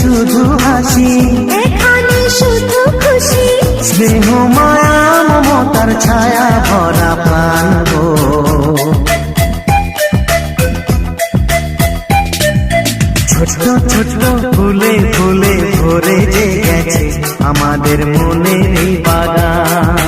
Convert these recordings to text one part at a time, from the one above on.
শুধু হাসি, এখানে শুধু খুশি, স্নেহ মায়া মমতার ছায়া ভরা প্রাণ গো। ছোট ছোট ফুলে ফুলে ভরে যে গেছে আমাদের মনের এই বাগান।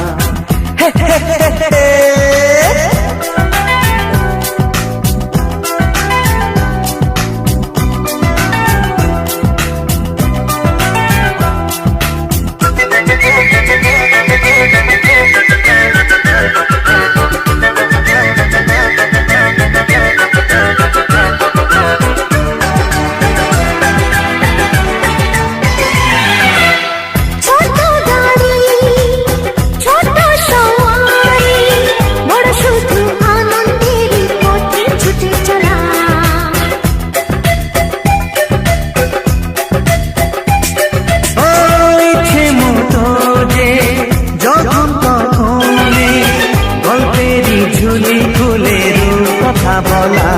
ঝুলি ফুলের কথা বলা,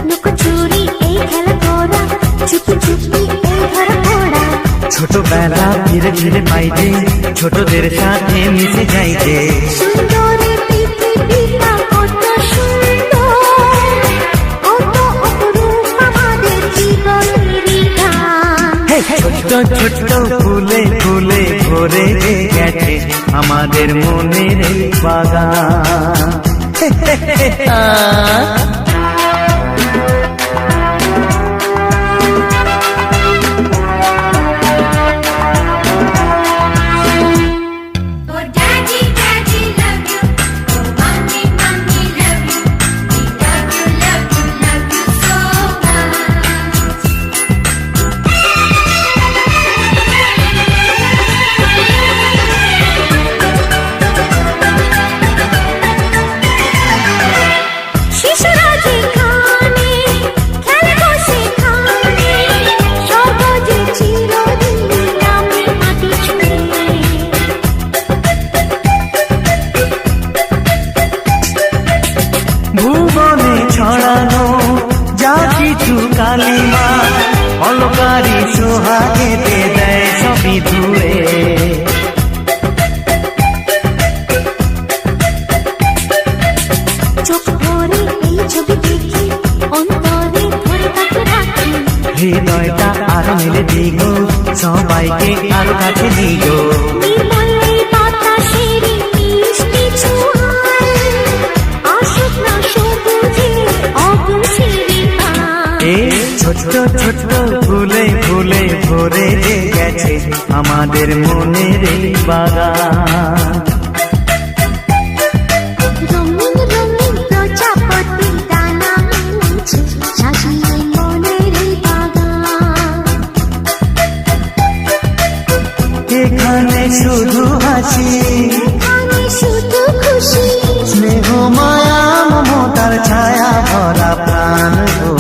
লুকোচুরি এই খেলা করা, চুপি চুপি এই ধরা পড়া, ছোটবেলা ধীরে ধীরে পাইছে ছোটদের সাথে মিশে যাইছে। সুন্দরী পৃথিবীটা কত সুন্দর, কত অপরূপ আমাদের জীবনেরই গান। ছোট ছোট ফুলে ফুলে ভরে গেছে আমাদের মনের এই বাগান। ভুবনে ছড়ানো যা কিছু কালিমা অলকারি সোহাগেতে দেয় সবই ধুয়ে। চোখ ভরে এই ছবি দেখি, অন্তরে ধরে তাকে রাখি, হৃদয়টা আরো মেলে দিগো, সবাইকে আরো কাছে দিগো। নির্মল এই বাতাসের মিষ্টি ছোঁয়ায়, আসুক না সবুজে অগুন শিরিনা। ছোট ছোট ফুলে ফুলে ভরে গেছে আমাদের মনের এই বাগান। রঙিন রঙিন প্রজাপতি ডানা মেলেছে, সাজিয়ে মনের এই বাগান। এখানে শুধু হাসি, এখানে শুধু খুশি, স্নেহ মায়া মমতার ছায়া ভরা প্রাণ গো।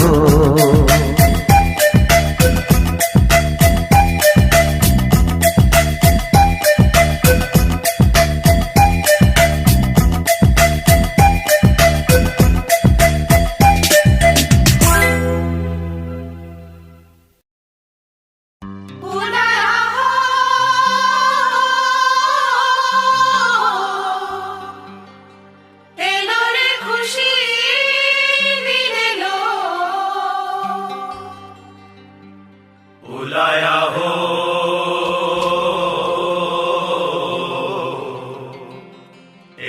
बुलाया हो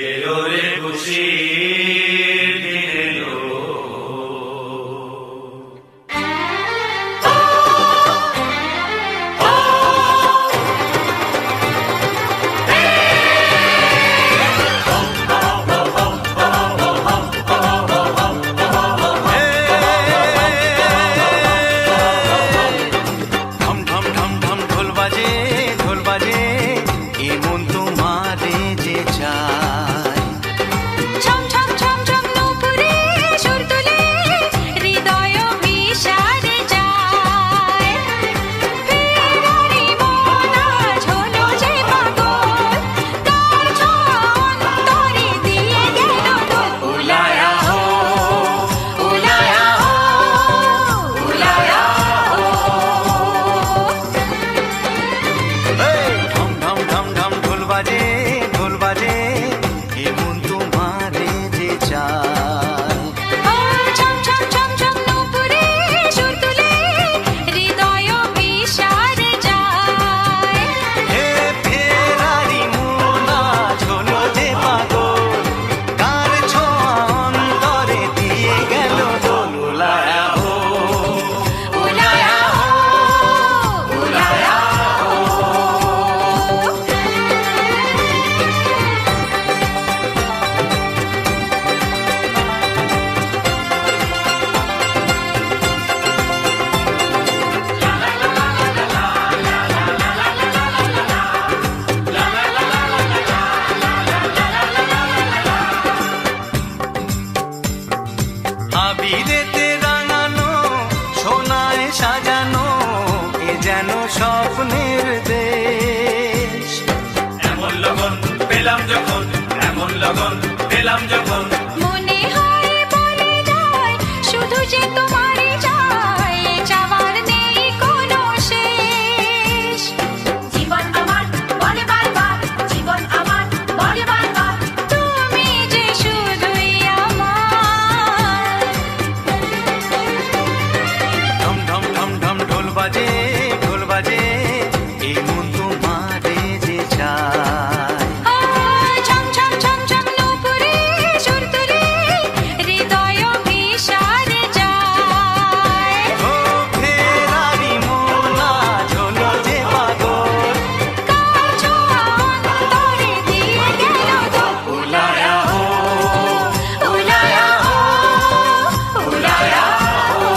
एलो रे खुशीर दिन एलो। সাজানো এ যেন স্বপ্নের দেশ। এমন লগন পেলাম যখন, এমন লগন পেলাম যখন, মনে হয় বলে যায় শুধু যে তোমারই চাই, এ চাওয়ার নেই কোনো শেষ। জীবন আমার বলে বারবার, জীবন আমার বলে বারবার, তুমি যে শুধুই আমার। ঢম ঢম ঢম ঢম ঢোল বাজে, ঢোল বাজে, এই মন তোমারে যে চায়। ছম ছম ছম ছম নূপুরে সুর তুলে হৃদয় বিষাদে যায়। ও ফেরারি মন আজ হলো যে পাগল, কার ছোঁয়া অন্তরে দিয়ে গেল তো। উলায়া হো, উলায়া হো, উলায়া হো।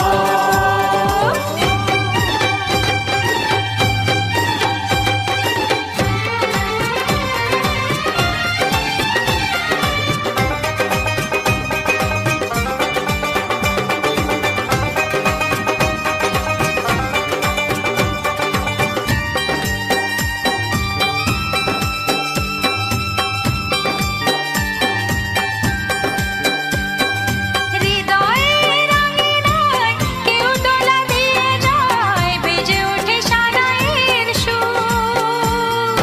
হৃদয়ের আঙিনায় কেউ দোলা দিয়ে যায়, বেজে ওঠে সানাইয়ের সুর।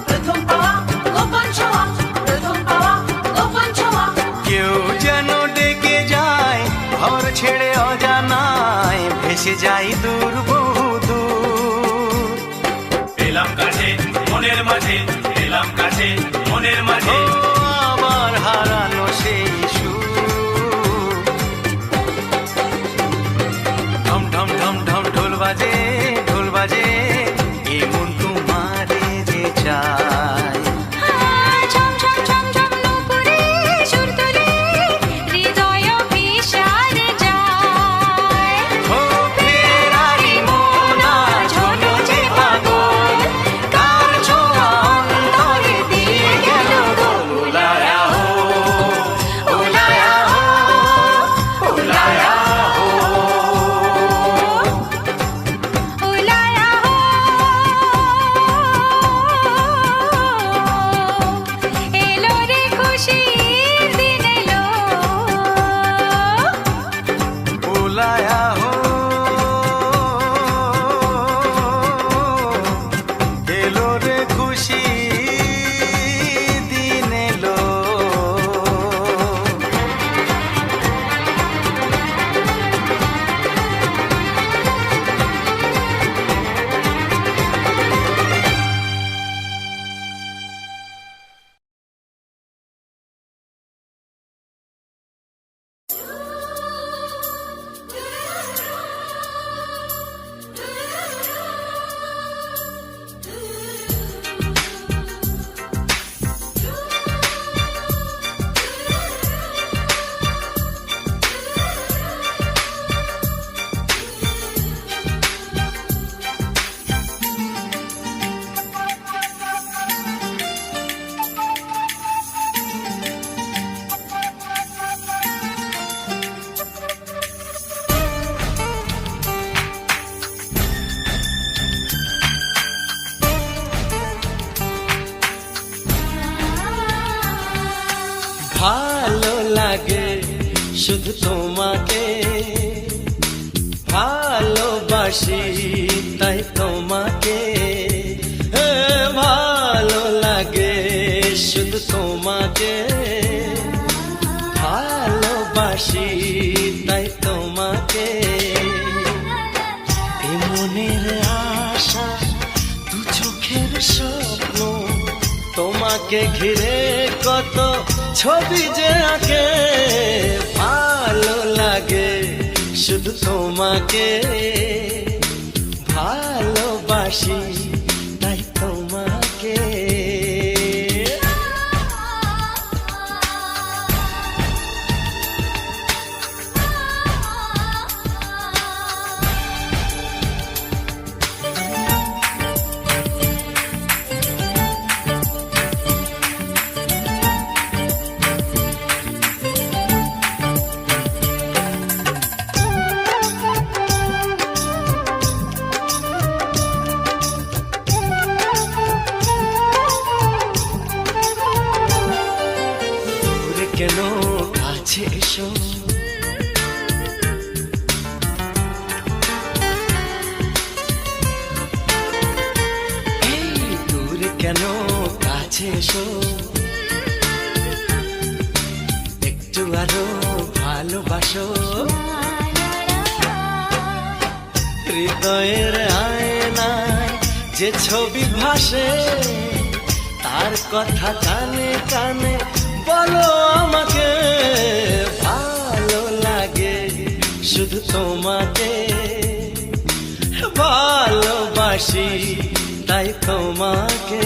প্রথম পাওয়া গোপন ছোঁয়া, প্রথম পাওয়া গোপন ছোঁয়া। কেউ যেন ডেকে যায় ঘর ছেড়ে অজানায়, ভেসে যাই দূর বহু দূর। পেলাম কাছে মনের মাঝে, পেলাম কাছে মনের মাঝে, ও আমার হারানো সেই সুর। ঢম ঢম ঢম ঢম ঢোল বাজে, ঢোল বাজে, এ মন তোমারে যে চায়। ছম ছম ছম ছম নূপুরে সুর তুলে হৃদয় বিষাদে যায়। ও ফেরারি মন আজ হলো যে পাগল, কার ছোঁয়া অন্তরে দিয়ে গেল দোল। উলায়া হো, উলায়া হো, উলায়া হো। উলায়া হো, এলো রে খুশির দিন এলো। উলায়া হো, এলো রে খুশি দিন এলো। ভালো লাগে শুধু তোমাকে, ভালোবাসি তাই তোমাকে। ভালো লাগে শুধু তোমাকে, ভালোবাসি তাই তোমাকে। এ মনের আশা দু চোখের স্বপ্ন, তোমাকে ঘিরে কত ছবি যে আঁকে। ভালো লাগে শুধু তোমাকে, ভালোবাসি তাই তোমাকে। এসো, একটু আরো ভালোবাসো। হৃদয়ের আয়নায় যে ছবি ভাসে, তার কথা কানে কানে বলো আমাকে। ভালো লাগে শুধু তোমাকে, ভালোবাসি তাই তোমাকে।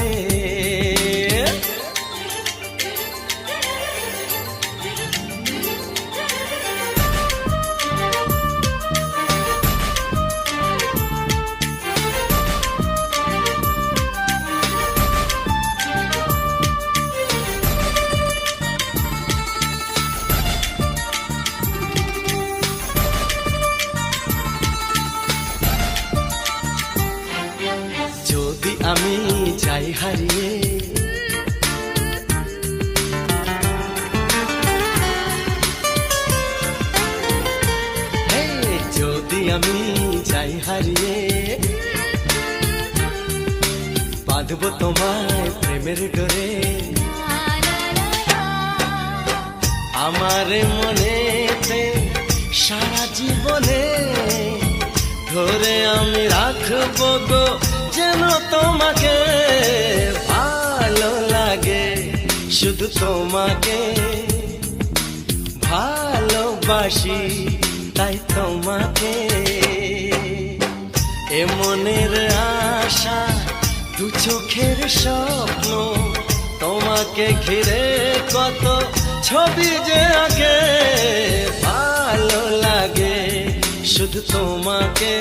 যদি আমি যাই হারিয়ে, যদি আমি যাই হারিয়ে, বাঁধবো তোমায় প্রেমের ডোরে। আমার মনেতে সারা জীবনে ধরে আমি রাখবো গো যেন তোমাকে। ভালো লাগে শুধু তোমাকে, ভালোবাসি তাই তোমাকে। এ মনের আশা দু চোখের স্বপ্ন, তোমাকে ঘিরে কত ছবি যে আঁকে। ভালো লাগে শুধু তোমাকে,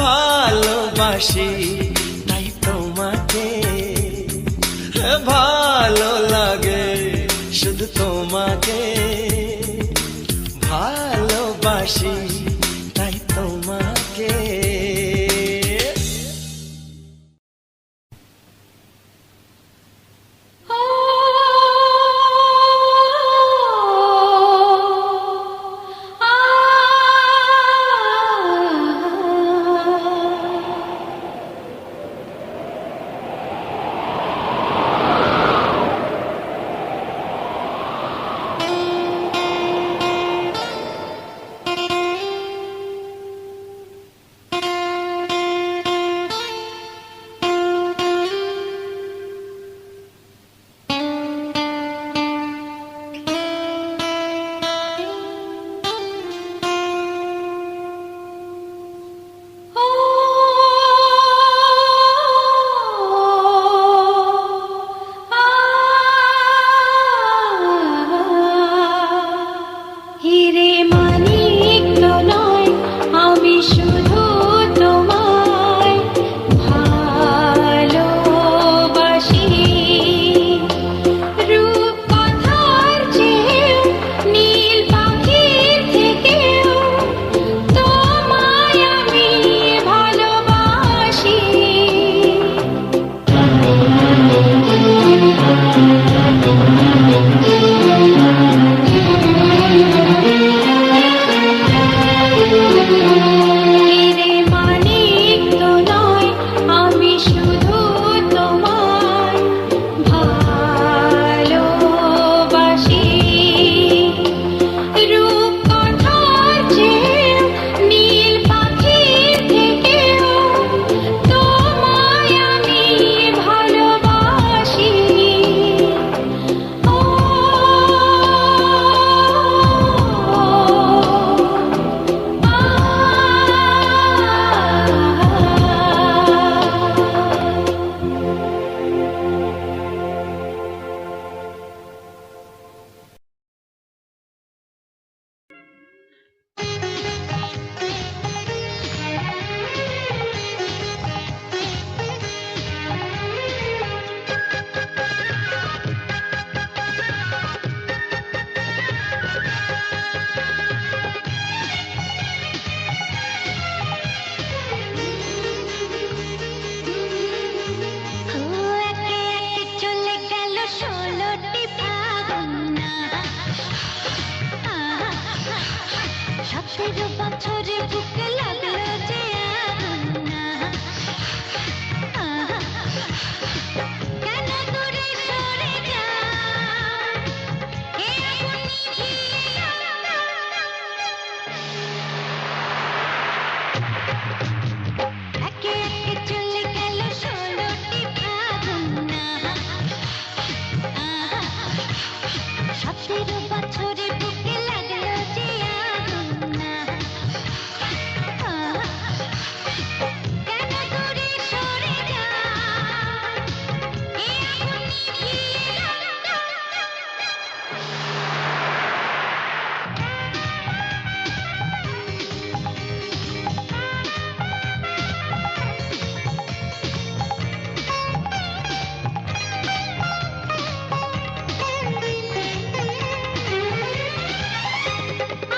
ভালোবাসি তাই তোমাকে। ভালো লাগে শুধু তোমাকে, ভালোবাসি তাই তোমাকে। একে একে চলে গেল 16টি ফাগুন, আহা, 17 বছরে বুকে লাগলো যে আগুন, আহা, কেন দূরে সরে যায় এ আগুন নিভিয়ে দাও।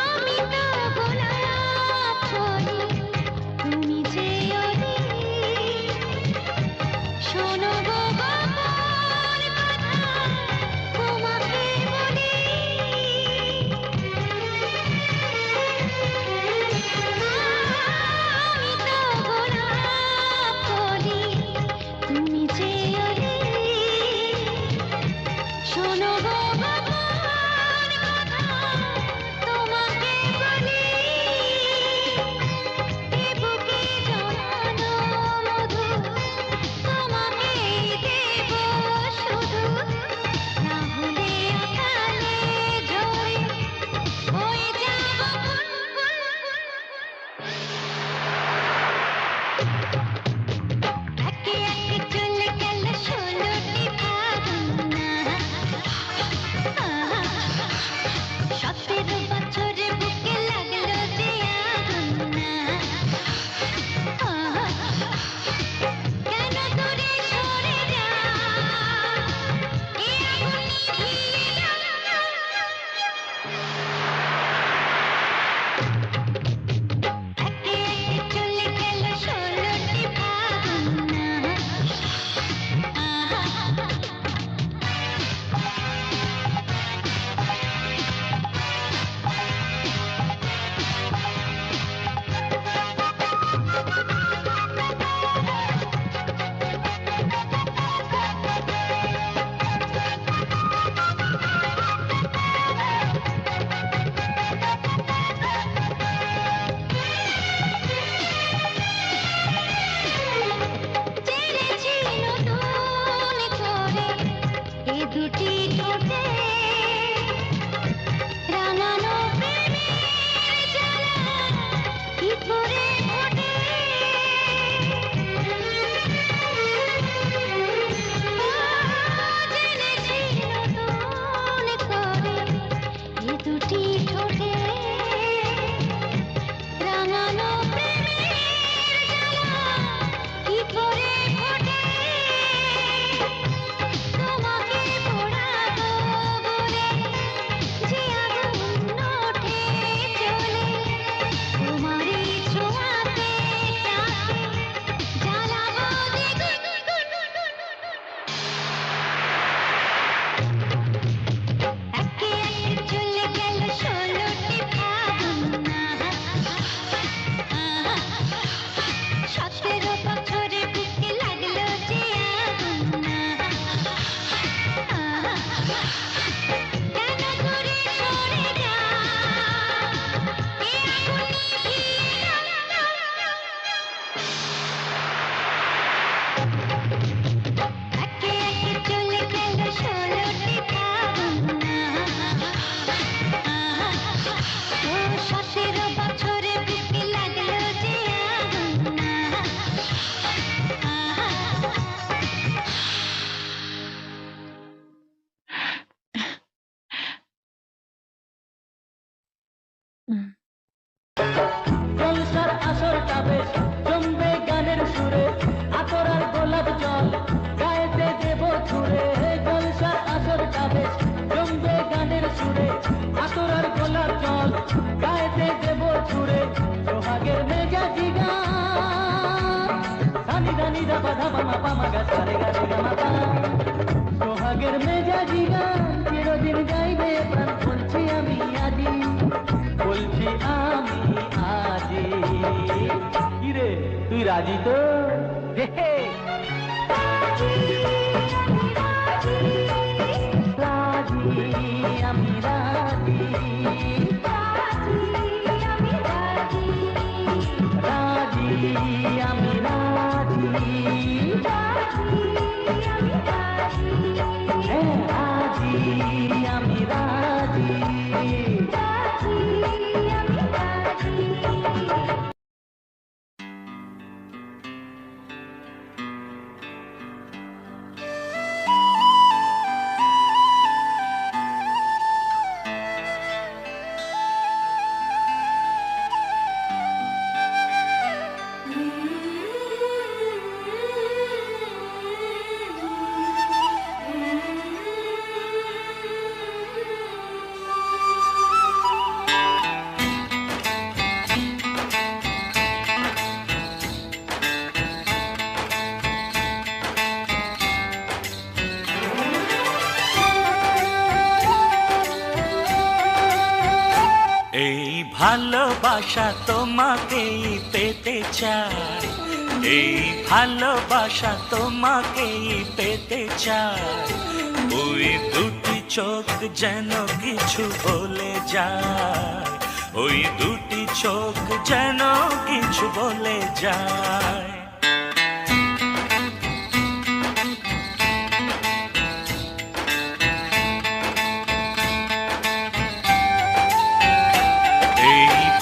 আমি তো গোলাপ ফুল, তুমি যে অলি, শোনো গো গোপন কথা তোমাকে বলি। আমি তো গোলাপ ফুল, তুমি যে অলি, শোনো গো গোপন কথা তোমাকে বলি। এ বুকে জমানো মধু তোমাকেই দেব শুধু, না হলে অকালে ঝরে হয়ে যাব বুলবুল। একে একে চলে গেল 16টি ফাগুন, আহা, 17 বছরে বুকে লাগলো যে আগুন, আহা, কেন দূরে সরে যায় এ আগুন নিভিয়ে দাও। একে একে চলে গেল 16টি ফাগুন, আহা, চেড়েছি নতুন করে এ দুটি ঠোঁটে, রাঙানো প্রেমের জ্বালা কি করে ফোটে। জেনেছি নতুন করে এ দুটি ঠোঁটে, রাঙানো প্রেমের জ্বালা কি করে ফোটে। তোমাকে পোড়াবো বলে যে আগুন ওঠে চলে, তোমারই ছোঁয়াতে তাকে জ্বালাবো দ্বিগুণ। একে একে চলে গেল 16টি ফাগুন, আহা, 17 বছরে বুকে লাগলো যে আগুন, আহা, কেন দূরে সরে যায় এ আগুন নিভিয়ে দাও। একে একে চলে গেল 16টি ফাগুন, আহা, 17 বছরে বুকে লাগলো যে আগুন, আহা। জলসার আসরটা বেশ জমবে গানের সুরে, আতর আর গোলাপ জল গায়েতে দেব ছুড়ে। জলসার আসরটা বেশ জমবে গানের সুরে, আতর আর গোলাপ জল গায়েতে দেব ছুড়ে। সোহাগের মেজাজি গান, সানি দানি দাপা ধাপা মাপা মাগা সারে গা রে গা মাপা। সোহাগের মেজাজি গান চিরদিন গাইবে প্রাণ, বলছি আমি আজি, বলছি আমি আজি। কিরে তুই রাজি তো? হে হে। রাজি আমি রাজি হ্যাঁ আজি আমি রাজি এই ভালোবাসা তোমাকেই পেতে চাই, এই ভালোবাসা তোমাকেই পেতে চাই। ওই দুটি চোখ যেন কিছু বলে যায়, ওই দুটি চোখ যেন কিছু বলে যায়।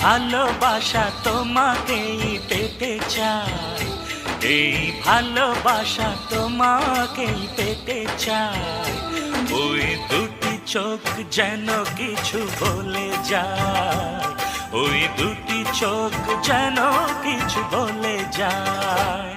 ভালোবাসা তোমাকেই পেতে চাই, এই ভালোবাসা তোমাকেই পেতে চাই। ওই দুটি চোখ যেন কিছু বলে যায়, ওই দুটি চোখ যেন কিছু বলে যায়।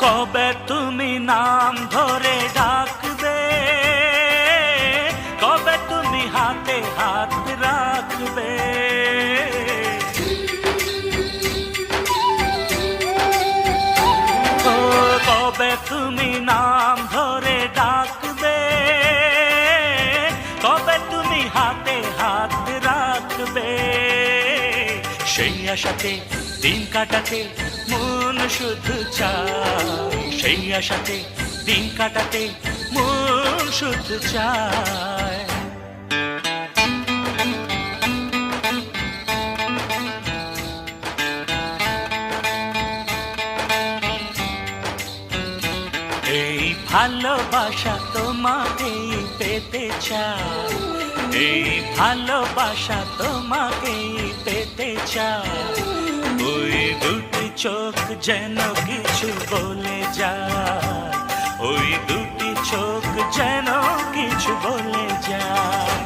কবে তুমি নাম ধরে ডাকবে, কবে তুমি হাতে হাত রাখবে। ও কবে তুমি নাম ধরে ডাকবে, কবে তুমি হাতে হাত রাখবে। সেই আশাতে দিন কাটাতে মন শুধু চায়, সেই আশাতে দিন কাটাতে মন শুধু চায়। এই ভালোবাসা তোমাকেই পেতে চাই, এই ভালোবাসা তোমাকেই পেতে চাই। ওই দুটি চোখ যেন কিছু বলে যায়, ওই দুটি চোখ যেন কিছু বলে যায়।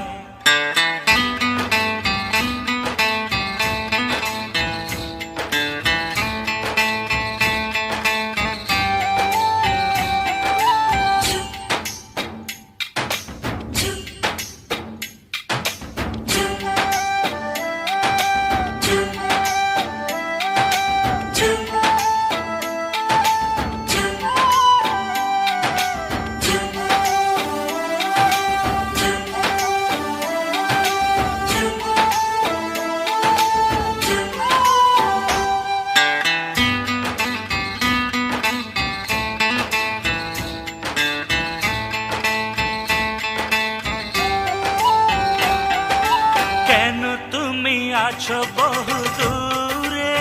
আছো বহু দূরে,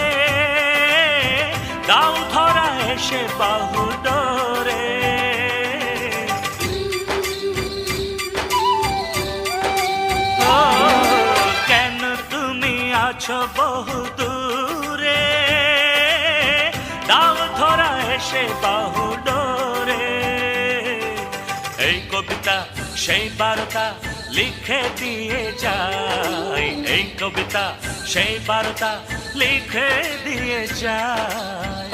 দাও ধরা এসে বাহু ডোরে। ও কেন তুমি আছো বহু দূরে, দাও ধরা এসে বাহু ডোরে। এই কবিতা সেই বার্তা লিখে দিয়ে যাই, এই কবিতা সেই বার্তা লিখে দিয়ে যায়।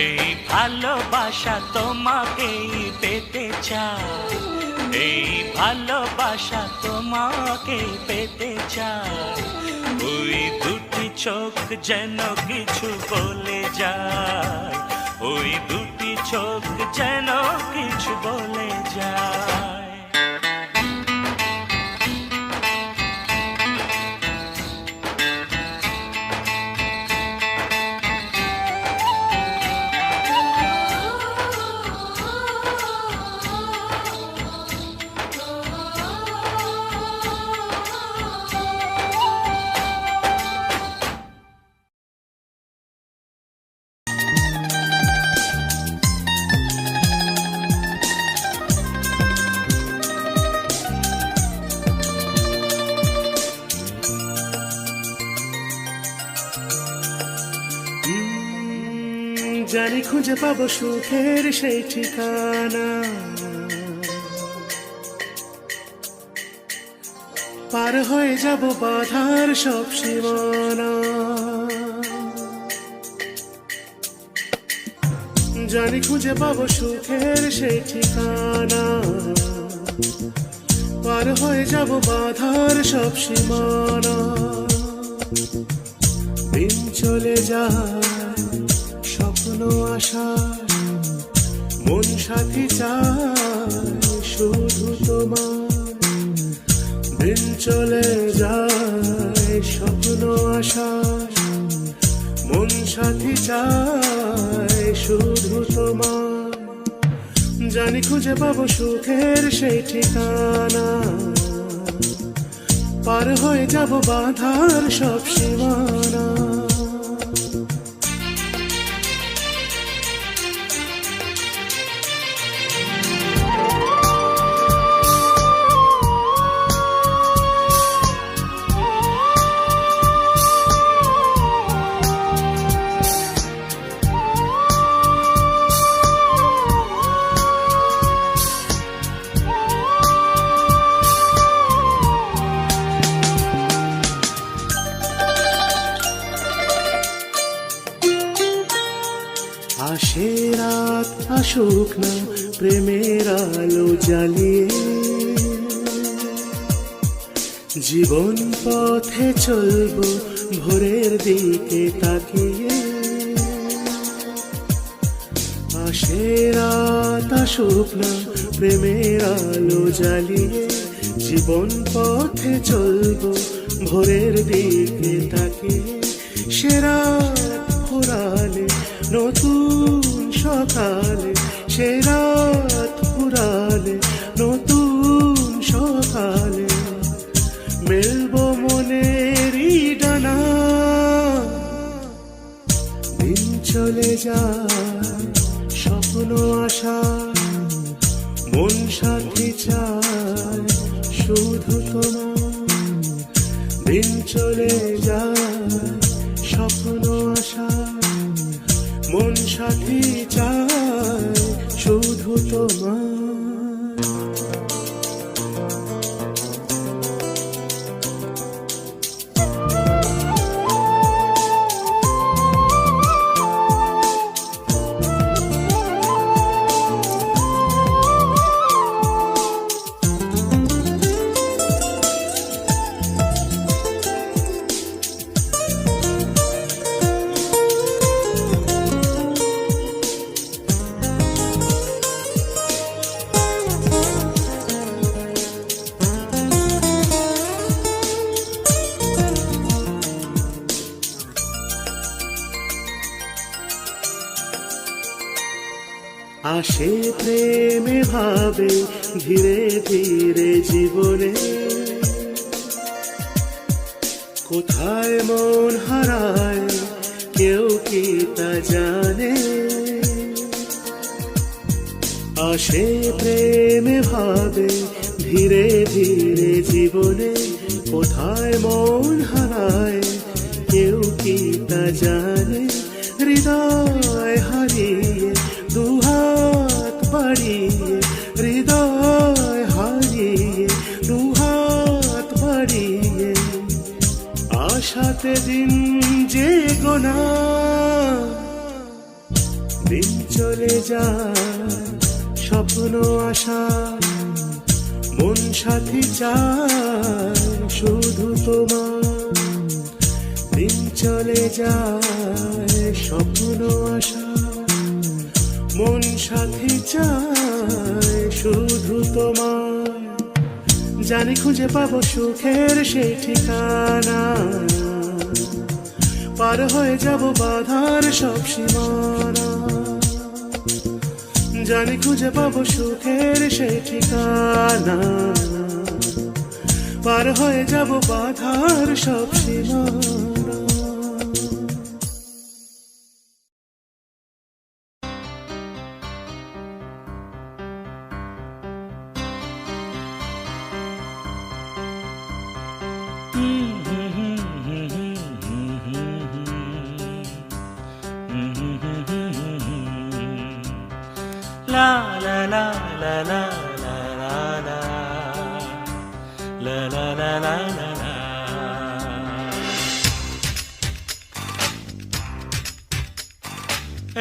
এই ভালোবাসা তোমাকেই পেতে চায়, এই ভালোবাসা তোমাকেই পেতে চায়। ওই দুটি চোখ যেন কিছু বলে যায়, ওই দুটি চোখ যেন কিছু বলে যায়। জানি খুঁজে পাবো সুখের সেই ঠিকানা, পার হয়ে যাব বাধার সব সীমানা। জানি খুঁজে পাবো সুখের সেই ঠিকানা, পার হয়ে যাব বাধার সব সীমানা। দিন চলে যায় স্বপ্ন আশা, মন সাথী চায় শুধু তোমার। দিন চলে যায় স্বপ্ন আশা, মন সাথী চায় শুধু তোমার। জানি খুঁজে পাবো সুখের সেই ঠিকানা, পার হয়ে যাব বাধার সব সীমানা। আসে রাত আসুক না প্রেমের আলো জ্বালিয়ে, জীবন পথে চলবো ভোরের দিকে তাকিয়ে। আসে রাত আসুক না প্রেমের আলো জ্বালিয়ে, জীবন পথে চলবো ভোরের দিকে তাকিয়ে। সে রাত ফুরালে নতুন সকালে, সে রাত ফুরালে নতুন সকালে, মেলবো মনেরই ডানা। দিন চলে যায় স্বপ্ন আশা, মন সাথী চায় শুধু তোমার। দিন চলে যায় স্বপ্ন আশা, মন সাথী চায় শুধু তোমার। আসে প্রেমে ভাবে ধীরে ধীরে জীবনে, কোথায় মন হারায় কেউ কি তা জানে। আসে প্রেমে ভাবে ধীরে ধীরে জীবনে, কোথায় মন হারায় কেউ কি তা জানে। হৃদয় হারিয়ে দুহাত বাড়িয়ে হৃদয় হারিয়ে দুহাত বাড়িয়ে আশাতে দিন যে গোনা দিন চলে যায় স্বপ্ন আশা মন সাথী চায় শুধু তোমার দিন চলে যায় স্বপ্ন আশা মন সাথী চায় শুধু তোমার জানি খুঁজে পাবো সুখের সেই ঠিকানা পার হয়ে যাব বাধার সব সীমানা জানি খুঁজে পাবো সুখের সেই ঠিকানা পার হয়ে যাব বাধার সব সীমানা La la la la la la la la la la la la la la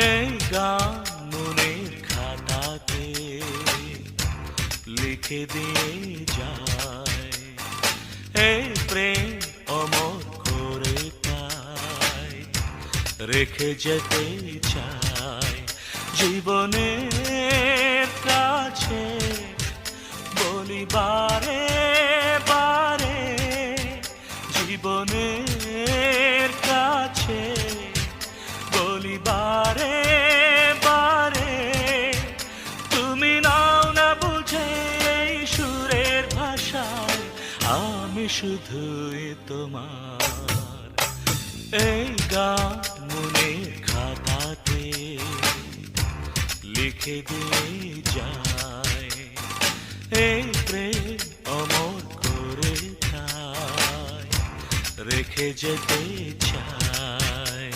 এই গান মনের খাতাতে লিখে দিয়ে যায় এই প্রেম অমর করে তাই রেখে যেতে চায় জীবনের কাছে বলি বারে বারে জীবনের কাছে বলি বারে বারে তুমি নাও না বুঝে এই সুরের ভাষায় আমি শুধুই তোমার এই গান মনের খাতাতে লিখে দিয়ে যায় এই প্রেম অমর করে তাই রেখে যেতে চায়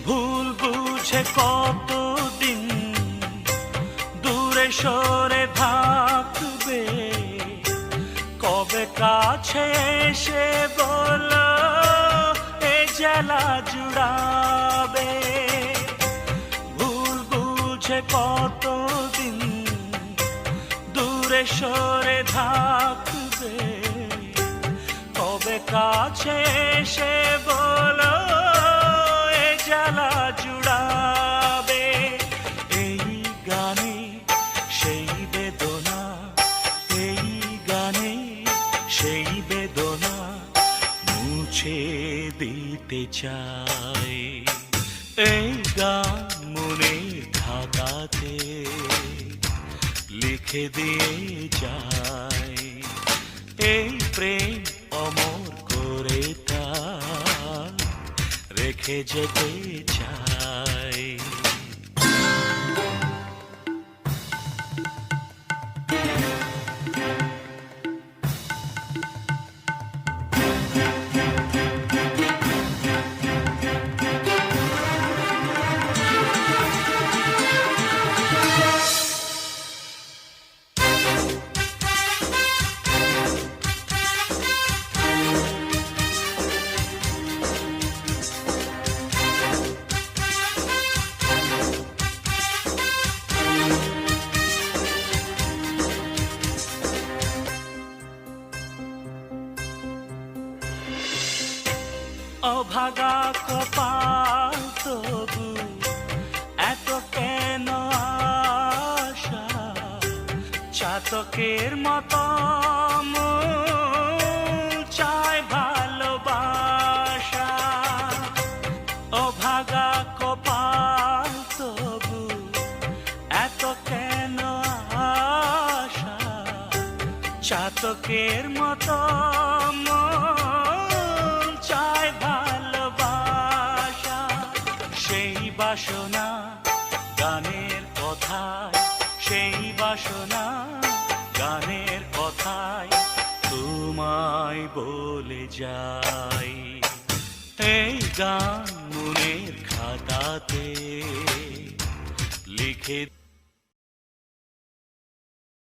ভুল বুঝে কতদিন দূরে সরে থাকবে কবে কাছে এসে বলো এ জ্বালা জুড়াবে ভুল বুঝে কতদিন দূরে সরে থাকবে কবে কাছে এসে বলো জ্বালা জুড়াবে এই গানে সেই বেদনা এই গানে সেই বেদনা মুছে দিতে চাই এই গান মনে খাতাতে লিখে দিয়ে যায় এই প্রেম অমর করে তা রেখে যেতে চাই অভাগা কপাল তবু এত কেন আশা চাতকের মত চাতকের মতো মন চায় ভালোবাসা, সেই বাসনা গানের কথায়, সেই বাসনা গানের কথায় তোমায় বলে যাই। এই গান মনের খাতাতে লিখে